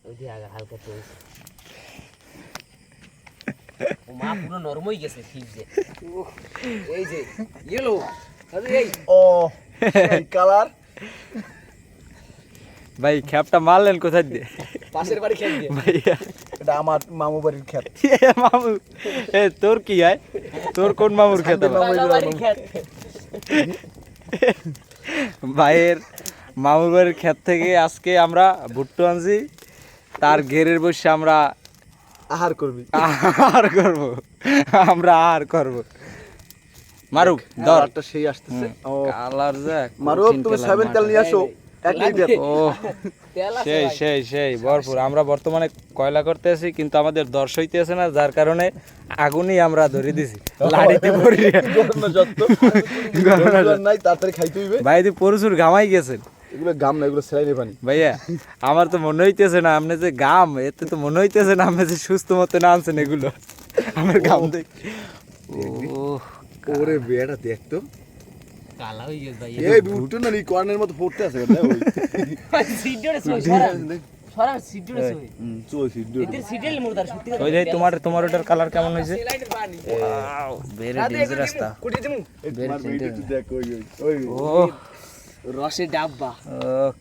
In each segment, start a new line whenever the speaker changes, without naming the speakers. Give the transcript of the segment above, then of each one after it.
ওইটি আগে হালকা চলছে ও মা পুরো নরম হয়ে গেছে ফিজে এই যে ইয়েলো আরে এই
ও এই কালার
ভাই খ্যাপটা মারলেন কোথায় দিয়ে
পাশের বাড়ি খেয়ে দিয়ে
ভাইয়া
এটা আমার মামু বাড়ির ক্ষেত
এ মামু এ তোর কি হয় তোর কোন মামুর খেতে
বাড়ি খেয়ে
ভাইয়ের মামুর বাড়ির ক্ষেত থেকে আজকে আমরা ভুট্টো আনছি তার ঘেরের বসে আমরা
আহার করবি
আহার করব আমরা আহার করব মারুক ধর
একটা সেই আসতেছে ও
কালার যা
মারো তুমি 7 তেল নিয়ে আসো এক লিটার
ও সেই ভরপুর আমরা বর্তমানে কয়লা করতে আছি কিন্তু আমাদের দর্শ হইতেছে না যার কারণে আগুনই আমরা ধরে দিছি লাড়িতে পড়ি
গরম যত গরম নাই তাড়াতাড়ি খাইতে হইবে
ভাই তুই প্রচুর ঘামাই গেছেন
এগুলো গাম না এগুলো সেলাই পানি
ভাইয়া আমার তো মনে হইতেছে না আপনি যে গাম এতে তো মনে হইতেছে না আপনি যে সুস্থ মতো না আনছেন এগুলো আমার গাম দেখ ও
ওরে বেটা দেখ তো
কালা হয়ে গেছে ভাই
এই বুটটো না নি কর্নের মতো পড়তে আছে না ওই
সিডরে সই সরা সিডরে সই
চল সিদ্ধ
এদের সিডেল মুরদার সত্যি
ওই যে তোমার ওটার কালার কেমন হয়েছে
সেলাইনের পানি
ওয়াও ভেরি ডেঞ্জারাস তা
কুটি দিমু
তোমার ভিডিও তো দেখ ওই
ও
রসে ডাব্বা
ও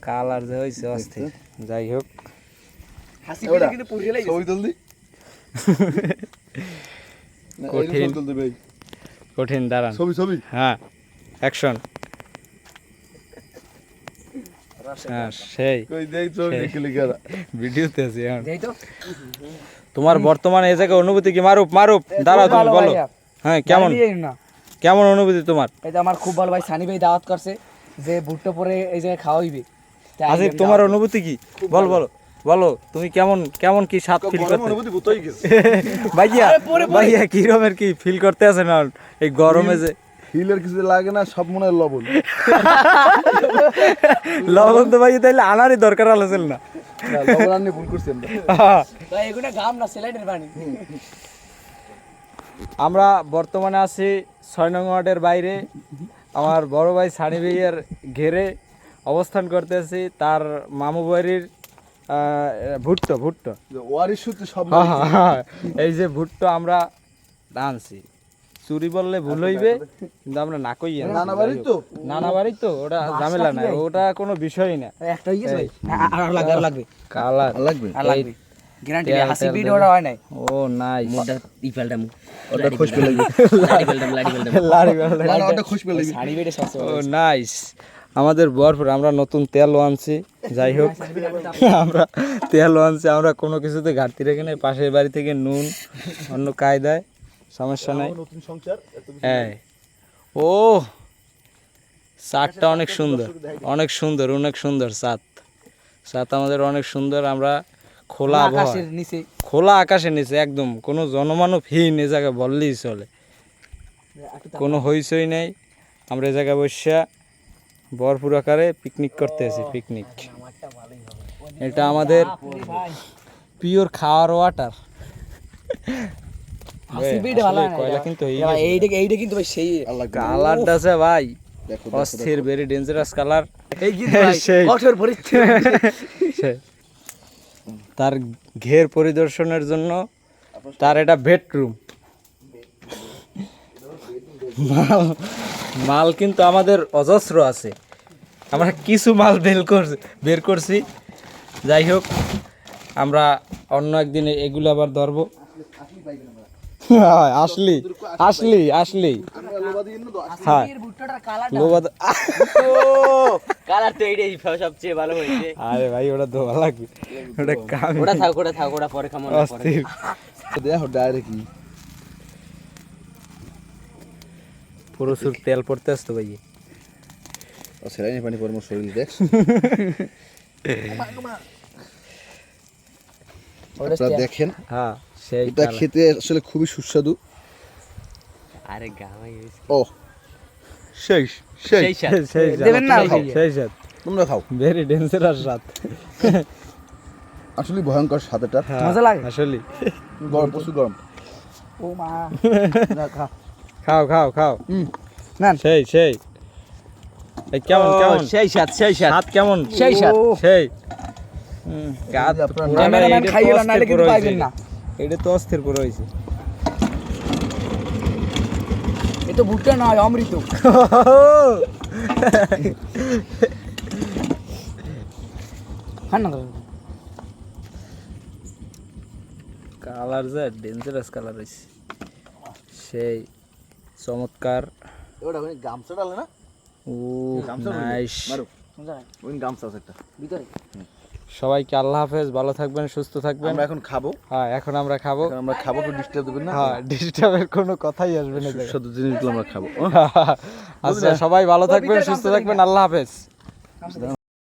কালার যে হইছে অস্থির যাই হোক
হাসি পেলে কিন্তু পুরিয়ে লাগে
ছবি তুল দি
কঠিন।
তুল দি ভাই
কঠিন দাঁড়ান
ছবি
হ্যাঁ অ্যাকশন হ্যাঁ সেই
কই দেই ছবি দেখে লিখা
ভিডিওতে আছি এখন
দেই তো
তোমার বর্তমানে এই জায়গায় অনুভূতি কি মারুপ দাঁড়াও তুমি বলো হ্যাঁ কেমন অনুভূতি তোমার
এটা আমার খুব ভালো ভাই সানি ভাই দাওয়াত করছে যে ভুট্টো পরে এই জায়গায় খাওয়াইবে
আসিফ তোমার অনুভূতি কি বলো তুমি কেমন কি স্বাদ ফিল করতে
অনুভূতি বুতই গেছে
ভাইয়া কি রকমের কি ফিল করতে আছে না এই গরমে যে
হিলের কিছু লাগে না সব মনে হয় লবণ
লবণ তো ভাই তাইলে আনারই দরকার আলোচনা না
লবণ আনলে ভুল করছেন
তো এগুলো গাম না সেলাইনের পানি
আমরা বর্তমানে আছি 6 নং ওয়ার্ডের বাইরে আমার বড় ভাই সানি ভাইয়ের ঘেরে অবস্থান করতে আছি তার মামু বাড়ির ভুট্টো
ওয়ারিশ সুতে সব
এই যে ভুট্টো আমরা আনছি চুরি বললে ভুল হইবে কিন্তু আমরা না কই নানা বাড়ি তো ওটা ঝামেলা না ওটা কোনো বিষয়ই না
একটা হয়ে গেছে ভাই আর লাগবে
কালার
লাগবে
গ্যারান্টি হাসি বিড ওটা হয় নাই
ও নাইস
মোটা ইফালটাম
ওটা খুশ পেলে
লাড়ি বেলটাম
না ওটা খুশ পেলে
শাড়ি বেডে সবচেয়ে
ও নাইস আমাদের ভরপুর আমরা নতুন তেলও আনছি যাই হোক আমরা তেলও আনছি আমরা কোনো কিছুতে ঘাটতি রেখে নাই পাশের বাড়ি থেকে নুন অন্য কায়দায় সমস্যা নাই
নতুন সংসার
হ্যাঁ ও চাঁদটা অনেক সুন্দর চাঁদ আমাদের অনেক সুন্দর আমরা খোলা
আকাশের নিচে
খোলা আকাশের নিচে একদম কোনো জনমানবহীন এ জায়গায় বললেই চলে কোনো হইচই নেই আমরা এ জায়গায় বসে ভরপুর আকারে পিকনিক করতে আছি পিকনিক এটা আমাদের পিওর খাওয়ার ওয়াটার
হাসি বিড ভালো না
কয়লা কিন্তু
এইটা কিন্তু ভাই সেই
কালারটা আছে ভাই অস্থির ভেরি ডেঞ্জারাস কালার
এই কিন্তু ভাই কঠোর পরীক্ষা
তার ঘের পরিদর্শনের জন্য তার এটা বেডরুম মাল কিন্তু আমাদের অজস্র আছে আমরা কিছু মাল বের করছি যাই হোক আমরা অন্য একদিন এগুলো আবার ধরবো আসলি হ্যাঁ
কালার তো এইটাই সবচেয়ে ভালো হয়েছে
আরে ভাই ওটা ধোয়া লাগবে
ওটা থাক ওটা পরে খামো
অস্থির
দেখো ডাইরেক্ট
প্রচুর তেল পড়তে আসতো ভাই
ও সেলাই পানি পর মোর শরীর দেখ আপনারা দেখেন
হ্যাঁ সেই
এটা খেতে আসলে খুবই সুস্বাদু
আরে গামাই হইছে
ও সেই
দেবেন না
সেই সাথ
তোমরা খাও
ভেরি ডেঞ্জারাস স্বাদ
আসলে ভয়ঙ্কর স্বাদ এটা
মজা লাগে
আসলে
গরম প্রচুর গরম
ও মা
খাও
না
সেই এই কেমন
সেই সাত
স্বাদ কেমন
সেই সাত
সেই গাছ
যদি আপনারা
পুরাটা
ক্যামেরাম্যান
এইটা
খাইয়ে
তো
না, নাহলে
অস্থির
কিন্তু
পুরো
পাইবেন
হইছে।
না।
এটা তো অস্থির পুরো হয়েছে
এ তো ভুট্টা নয়, অমৃত। খান না দাদা।
কালার যা ডেঞ্জারাস কালার হয়েছে সেই চমৎকার
ওটা ওই গামছা ডালে না
ও
গামছা
নাইস
মারো ওই গামছা আছে একটা
ভিতরে
সবাইকে আল্লাহ হাফেজ ভালো থাকবেন সুস্থ থাকবেন
আমরা এখন খাবো
হ্যাঁ এখন আমরা খাবো
এখন আমরা খাবো কেউ ডিস্টার্ব দেবেন না
হ্যাঁ ডিস্টার্বের কোনো কথাই আসবে না
সুস্বাদু জিনিসগুলো আমরা খাবো
আচ্ছা সবাই ভালো থাকবেন সুস্থ থাকবেন আল্লাহ হাফেজ